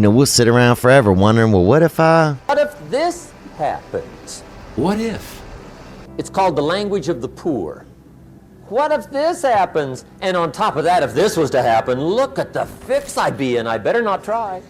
we'll sit around forever wondering, well, what if this happens? What if? It's called the language of the poor. What if this happens? And on top of that, if this was to happen, look at the fix I'd be in. I better not try.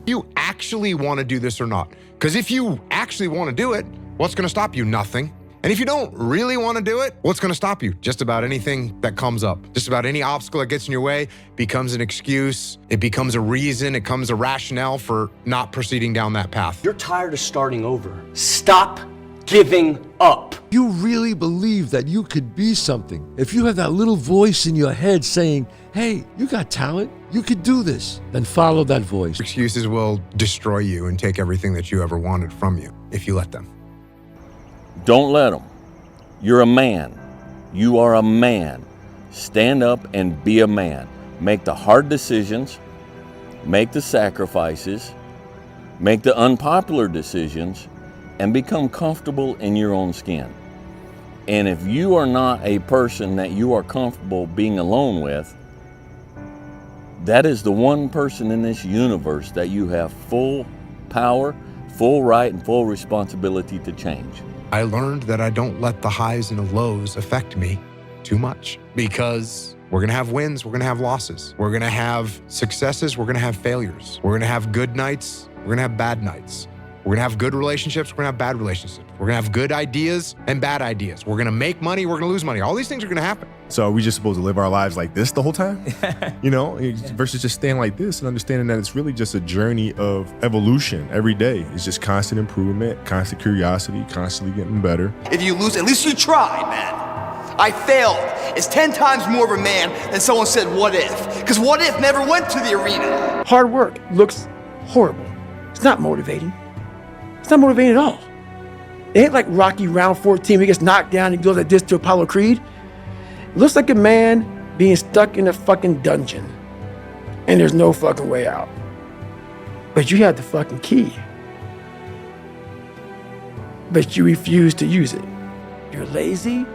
You actually want to do this or not? Because if you actually want to do it, what's going to stop you? Nothing. And if you don't really want to do it, what's going to stop you? Just about anything that comes up. Just about any obstacle that gets in your way becomes an excuse. It becomes a reason. It becomes a rationale for not proceeding down that path. You're tired of starting over. Stop giving up. You really believe that you could be something. If you have that little voice in your head saying, hey, you got talent, you could do this, then follow that voice. Excuses will destroy you and take everything that you ever wanted from you if you let them. Don't let them. You're a man. You are a man. Stand up and be a man. Make the hard decisions. Make the sacrifices. Make the unpopular decisions. And become comfortable in your own skin. And if you are not a person that you are comfortable being alone with, that is the one person in this universe that you have full power, full right, and full responsibility to change. I learned that I don't let the highs and the lows affect me too much, because we're going to have wins, we're going to have losses. We're going to have successes, we're going to have failures. We're going to have good nights, we're going to have bad nights. We're going to have good relationships, we're going to have bad relationships. We're going to have good ideas and bad ideas. We're going to make money, we're going to lose money. All these things are going to happen. So are we just supposed to live our lives like this the whole time? Versus just staying like this and understanding that it's really just a journey of evolution every day. It's just constant improvement, constant curiosity, constantly getting better. If you lose, at least you tried, man. I failed. It's 10 times more of a man than someone said, what if? Because what if never went to the arena. Hard work looks horrible. It's not motivating. It's not motivating at all. It ain't like Rocky round 14, he gets knocked down and goes like this to Apollo Creed. It looks like a man being stuck in a fucking dungeon and there's no fucking way out. But you have the fucking key. But you refuse to use it. You're lazy.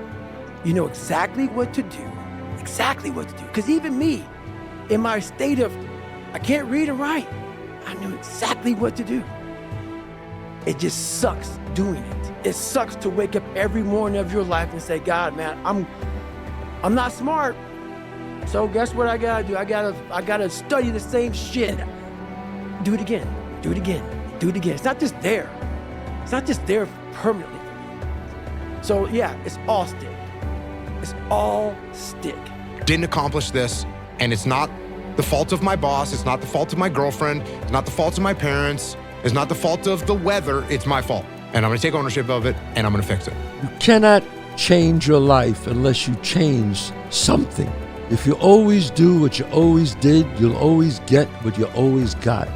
You know exactly what to do. Exactly what to do. Because even me, in my state of, I can't read and write, I knew exactly what to do. It just sucks doing it. It sucks to wake up every morning of your life and say, God, man, I'm not smart. So guess what I gotta do? I gotta study the same shit. Do it again, do it again, do it again. It's not just there. It's not just there permanently for me. So yeah, it's all stick. It's all stick. Didn't accomplish this, and it's not the fault of my boss, it's not the fault of my girlfriend, it's not the fault of my parents, it's not the fault of the weather, it's my fault. And I'm gonna take ownership of it, and I'm gonna fix it. You cannot change your life unless you change something. If you always do what you always did, you'll always get what you always got.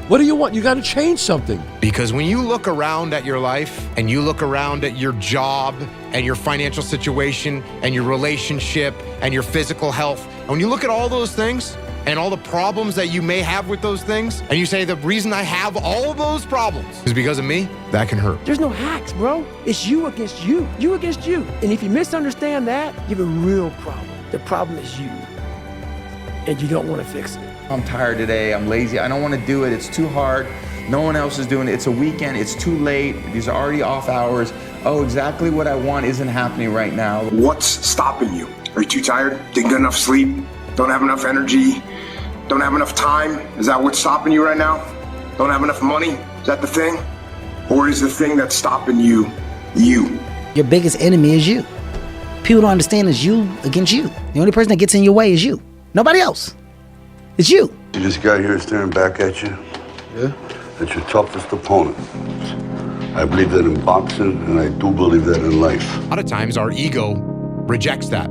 What do you want? You gotta change something. Because when you look around at your life, and you look around at your job, and your financial situation, and your relationship, and your physical health, and when you look at all those things, and all the problems that you may have with those things, and you say, the reason I have all of those problems is because of me, that can hurt. There's no hacks, bro. It's you against you. You against you. And if you misunderstand that, you have a real problem. The problem is you. And you don't want to fix it. I'm tired today, I'm lazy, I don't want to do it, it's too hard. No one else is doing it, it's a weekend, it's too late, these are already off hours. Oh, exactly what I want isn't happening right now. What's stopping you? Are you too tired? Didn't get enough sleep? Don't have enough energy? Don't have enough time? Is that what's stopping you right now? Don't have enough money? Is that the thing? Or is the thing that's stopping you, you? Your biggest enemy is you. People don't understand it's you against you. The only person that gets in your way is you. Nobody else. It's you. See this guy here staring back at you? Yeah? That's your toughest opponent. I believe that in boxing, and I do believe that in life. A lot of times our ego rejects that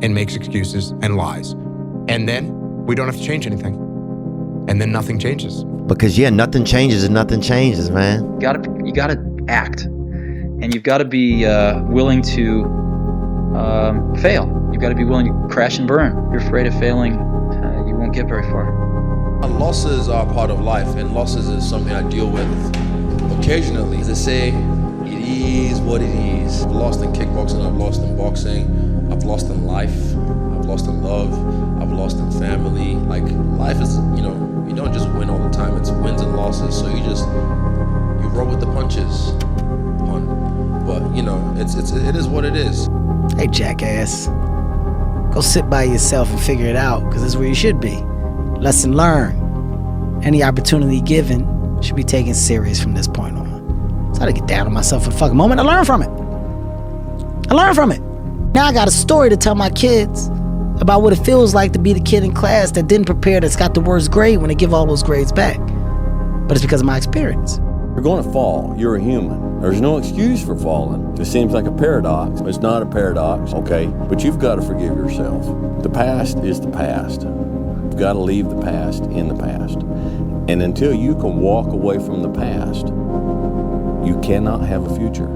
and makes excuses and lies. And then we don't have to change anything. And then nothing changes. Because nothing changes and nothing changes, man. You gotta act. And you've got to be willing to fail. You've got to be willing to crash and burn. If you're afraid of failing, you won't get very far. Losses are part of life, and losses is something I deal with occasionally. As I say, it is what it is. I've lost in kickboxing, I've lost in boxing, I've lost in life, I've lost in love, I've lost in family. Like, life is, you don't just win all the time. It's wins and losses. So you roll with the punches, But, it is what it is. Hey, jackass. Go sit by yourself and figure it out, because this is where you should be. Lesson learned. Any opportunity given should be taken serious from this point on. So I had to get down on myself for the fucking moment. I learned from it. Now I got a story to tell my kids about what it feels like to be the kid in class that didn't prepare, that's got the worst grade when they give all those grades back. But it's because of my experience. You're going to fall. You're a human. There's no excuse for falling. It seems like a paradox. It's not a paradox, okay? But you've got to forgive yourself. The past is the past. You've got to leave the past in the past. And until you can walk away from the past, you cannot have a future.